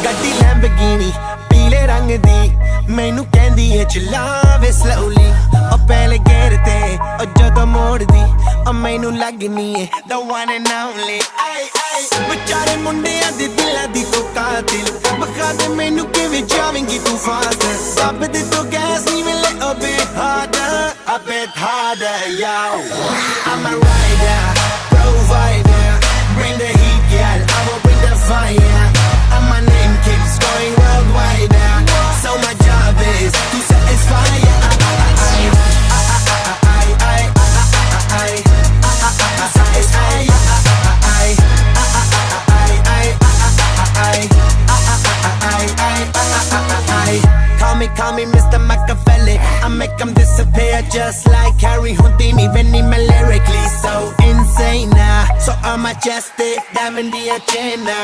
ਗੱਡੀ ਲੈਂਬਗੀਨੀ ਪੀਲੇ ਰੰਗ ਦੀ ਮੈਨੂੰ ਕਹਿੰਦੀ ਏ ਚਲਾਵੇ slowly ਉਹ ਪਹਿਲੇ ਗੇਰ ਤੇ ਉਹ ਜਦੋਂ ਮੋੜਦੀ ਉਹ ਮੈਨੂੰ ਲੱਗਨੀ ਏ the one and only ਆਏ ਆਏ ਵਿਚਾਰੇ ਮੁੰਡਿਆਂ ਦੇ ਦਿਲਾਂ ਦੀ ਤੂੰ ਕਾਤਿਲ ਬਖਾ ਦੇ ਮੈਨੂੰ ਕਿਵੇਂ ਜਾਵੇਂਗੀ ਤੂੰ ਫਾਸਟ ਦੱਬ ਦੇ ਤੂੰ ਗੈਸ ਨਹੀਂ ਮਿਲੇ a bit harder yo I'm a rider provider bring the heat girl I will bring the fire and my name keeps going worldwide so my job is to satisfy Call me Mr. Machiavelli I make them disappear just like Harry Houdini When I'm lyrically so insane So I'm majestic, diamond the agenda